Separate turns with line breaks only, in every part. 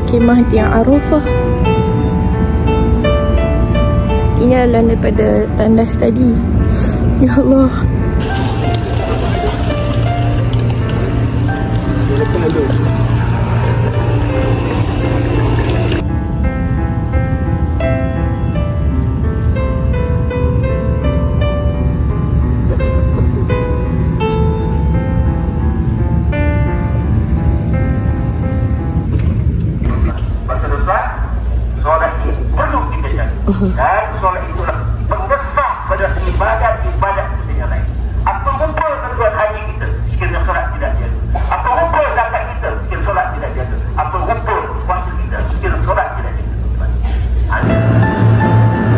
Kemah di Arafah. Ini adalah daripada tandas tadi. Ya Allah.
Dan solat itulah pengesah pada ibadat-ibadat kita yang lain. Apa kumpul tuan haji kita sekiranya solat tidak jaga? Apa kumpul zakat kita sekiranya solat tidak jaga? Apa kumpul puasa kita sekiranya solat tidak jaga?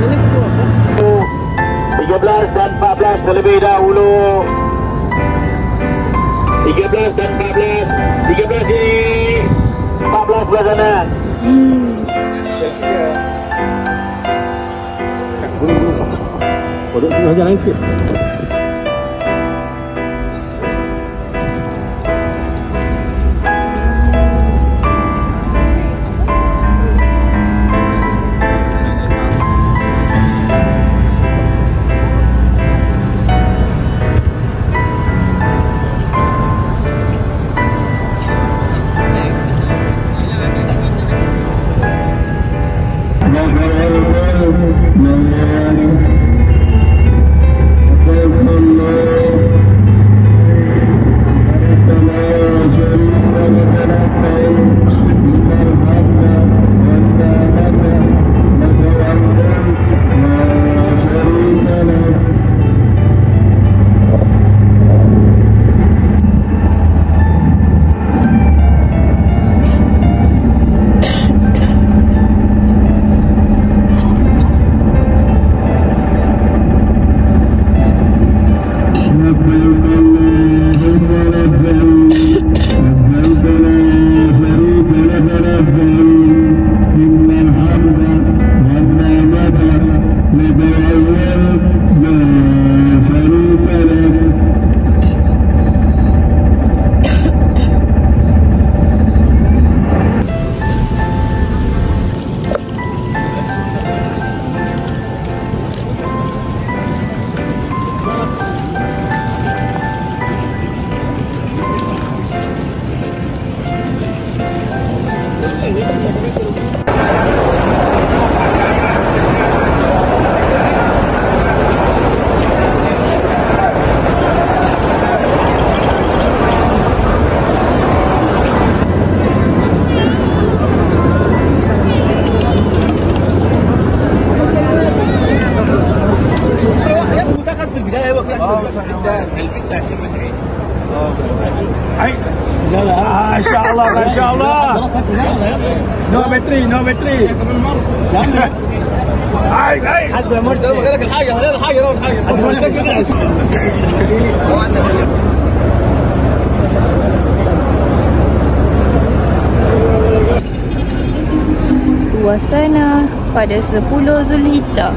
Ini pukul 13 dan 14 terlebih dahulu. 13 dan 14. 13 ini 14 sebelah sana. Duduk tengah jalan sikit.
InsyaAllah, insyaAllah. No battery, no battery. هاي حسب يا مرسي قال لك الحاجه هذا الحاجه لو الحاجه
suasana pada 10 Zulhijjah.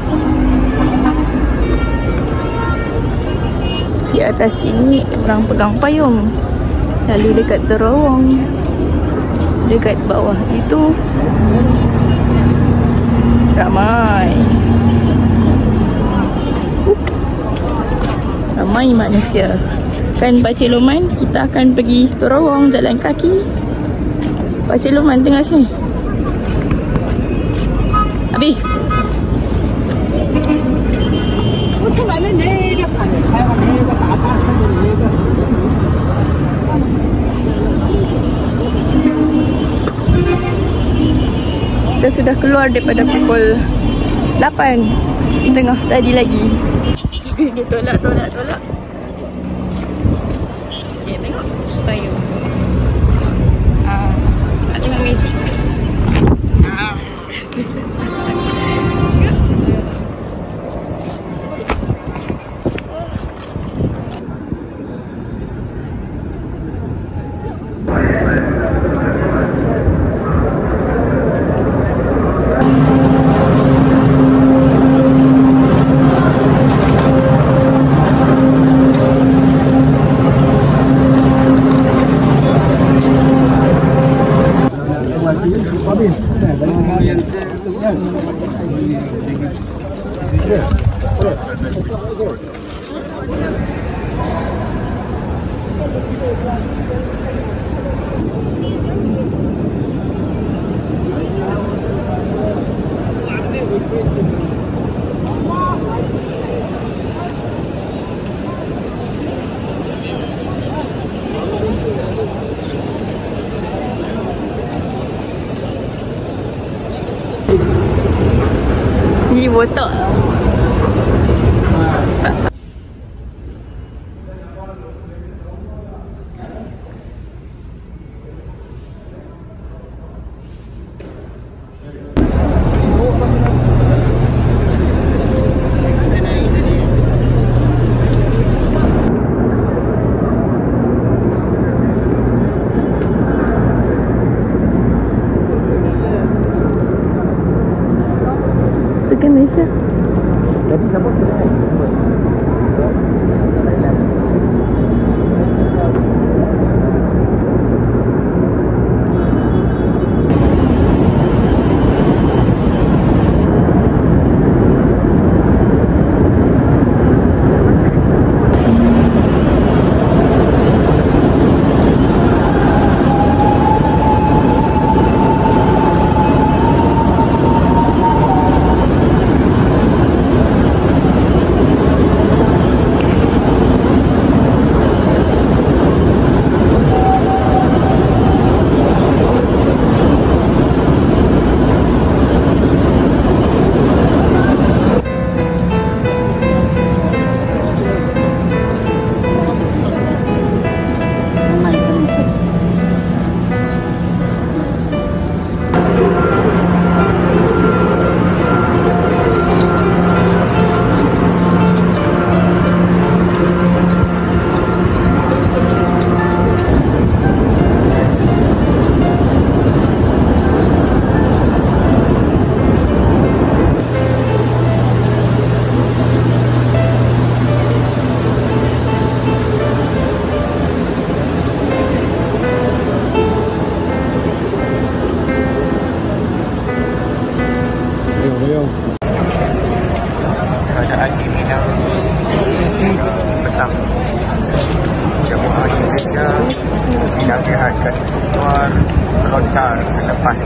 Di atas sini orang pegang payung. Lalu dekat terowong, dekat bawah itu ramai manusia. Kan Pakcik Loman, kita akan pergi terowong jalan kaki. Pakcik Loman tengah sini. Habis. Kita sudah keluar daripada pukul 8:30 tadi lagi. Tolak. Tengok. Bayu. Tak tengok magic. Ni botak. Tekan Malaysia.
Jadi siapa tu?
Keadaan di Mina petang. Jemaah Indonesia dinasihatkan keluar melontar selepas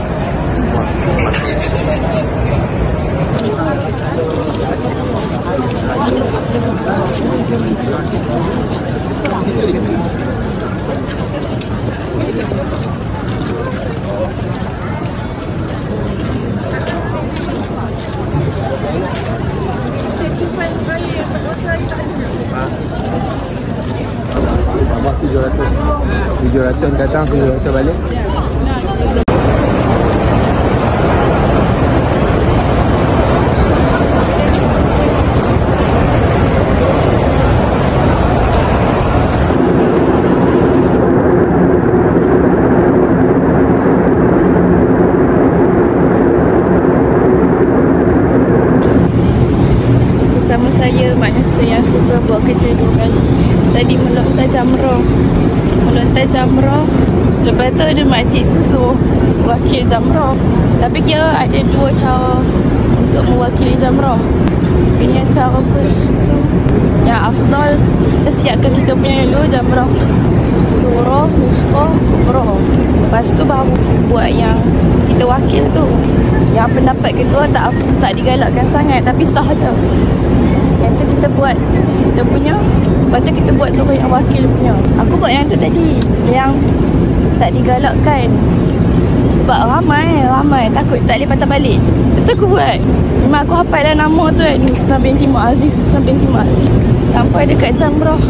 Abang 700 datang, 700 balik.
Bersama saya manusia yang suka buat kerja 2 kali. Tadi melontar jamrah. Lepas tu ada makcik tu suruh wakil jamrah. Tapi kira ada 2 cara untuk mewakili jamrah. Kena cara first tu Yang afdal kita siapkan kita punya dulu jamrah Surah, Wusta, Kubra. Lepas tu baru buat yang kita wakil tu. Yang pendapat kedua tak digalakkan sangat, tapi sah je. Yang tu kita buat kita punya. Lepas tu kita buat tu yang wakil punya. Aku buat yang tu tadi, yang tak digalakkan. Sebab ramai takut tak boleh patah balik. Betul aku buat. Memang aku hafal dah nama tu kan, Husna binti Mu'aziz. Sampai dekat jamrah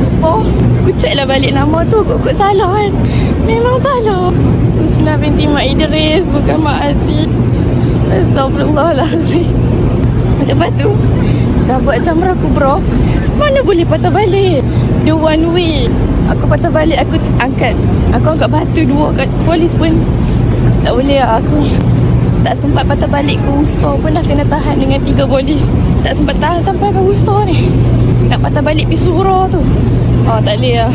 Wusta, aku check lah balik nama tu. Kok salah kan. Memang salah. Husna binti Mak Idris, bukan Mak Aziz. Astagfirullahaladzim. Lepas tu dah buat jamrah kubra, mana boleh patah balik. The one way. Aku patah balik, aku angkat batu dua kat polis pun tak boleh lah. Aku tak sempat patah balik ke Wusta pun dah kena tahan dengan 3 polis. Tak sempat tahan sampai ke Wusta ni. Nak patah balik pergi Surah tu. Oh tak boleh lah.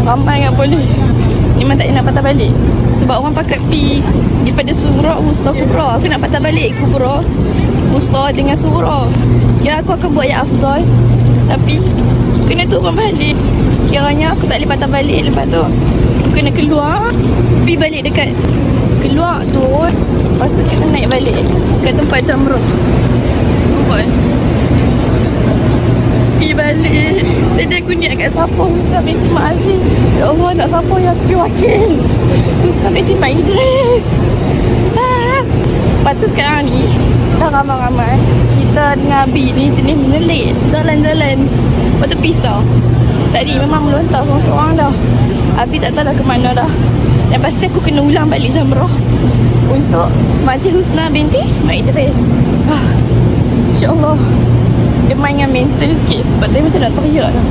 Ramai dengan polis. Memang tak nak patah balik. Sebab orang pakat pi daripada Surah, Wusta, Kubra. Aku nak patah balik Kubra, Wusta dengan Surah. Kira aku akan buat yang afdal, tapi kena turun balik. Kiranya aku tak boleh patah balik. Lepas tu aku kena keluar, pergi balik dekat keluar turun. Lepas tu kena naik balik ke tempat jamrah. Nampak kan? Pergi balik. Tadi aku niat kat siapa, Husna binti Mak Aziz. Ya Allah, nak siapa yang aku pergi wakil? Husna binti Mak Idris. Lepas tu sekarang ni dah ramai-ramai. Kita dengan Abi ni jenis menelit jalan-jalan. Lepas tu pisau. Tadi memang melontar seorang-seorang dah. Abi tak tahu dah ke mana dah. Dan pasti aku kena ulang balik jamrah untuk Makcik Husna binti Mak Idris. InsyaAllah dia main dengan mental sikit. Sebab tadi macam nak teriak dah.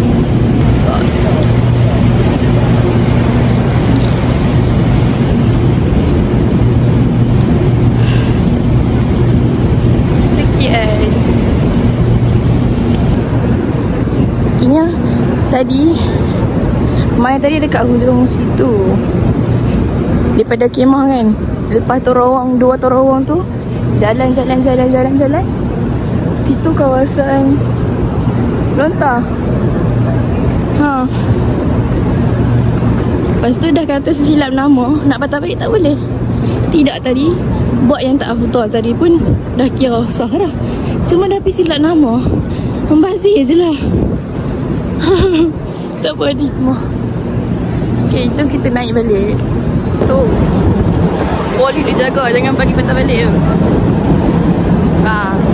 Sekian Kini tadi main tadi dekat hujung situ. Daripada kemah kan, lepas terowong, 2 terowong tu, jalan. Situ kawasan lontar. Lepas tu dah kata sesilap nama, nak patah balik tak boleh. Tidak, tadi buat yang tak afdal tadi pun dah kira sah dah. Cuma dah pergi silap nama, membazir je lah. Tak apa ni semua. Okay, jom kita naik balik. Tu polis dia jaga, jangan bagi patah balik tu.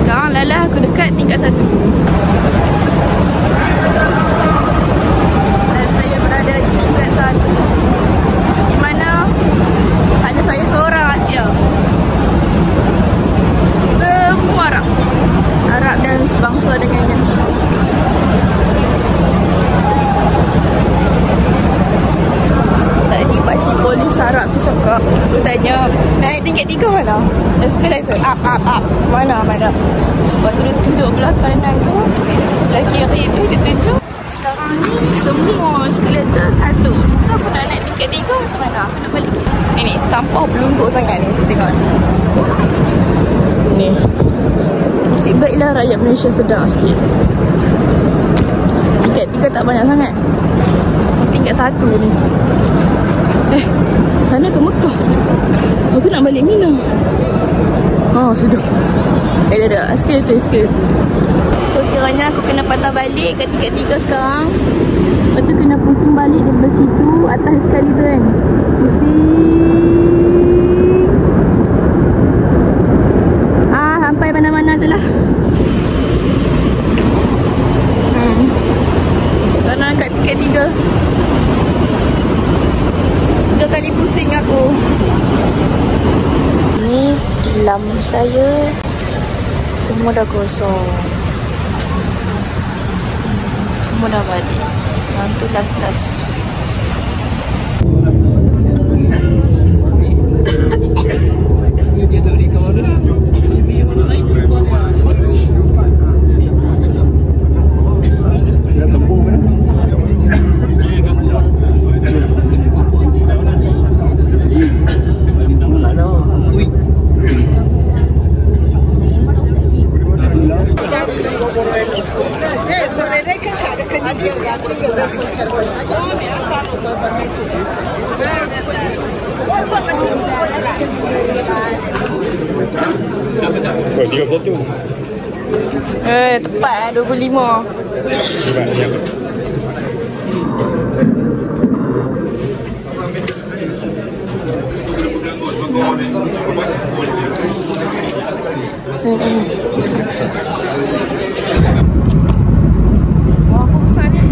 Sekarang Lala aku dekat tingkat 1. Dan saya berada di tingkat 1, di mana hanya saya seorang Asia. Semua Arab dan sebangsa dengannya. Tadi pakcik polis Arab tu cakap, aku tanya, naik tingkat 3 mana? Eskalator, up. Mana? Lepas tu dia tunjuk belah kanan tu, belah kiri tu dia tunjuk. Sekarang ni semua eskalator katuk. Tu aku nak naik tingkat 3 macam mana? Aku nak balik. Ini sampah pelungkuk sangat ni, tengok ni. Nasib baiklah rakyat Malaysia sedang sikit. Tingkat 3 tak banyak sangat. Tingkat 1 ni. Sana ke Mekah? Aku nak balik Mina. Sudah. Dah. Eskalator. So kiranya aku kena patah balik kat tingkat 3 sekarang. Lepas tu kena pusing balik daripada situ, atas sekali tu kan. Pusing. Sampai mana-mana je lah. Sekarang kat tingkat 3. 3 kali pusing aku. Ni tilam saya semua dah kosong. Semua dah balik. Yang tu last.
They can
Oh, 31.
Tepat 25.
Hebatnya.
Wah, apa besarnya?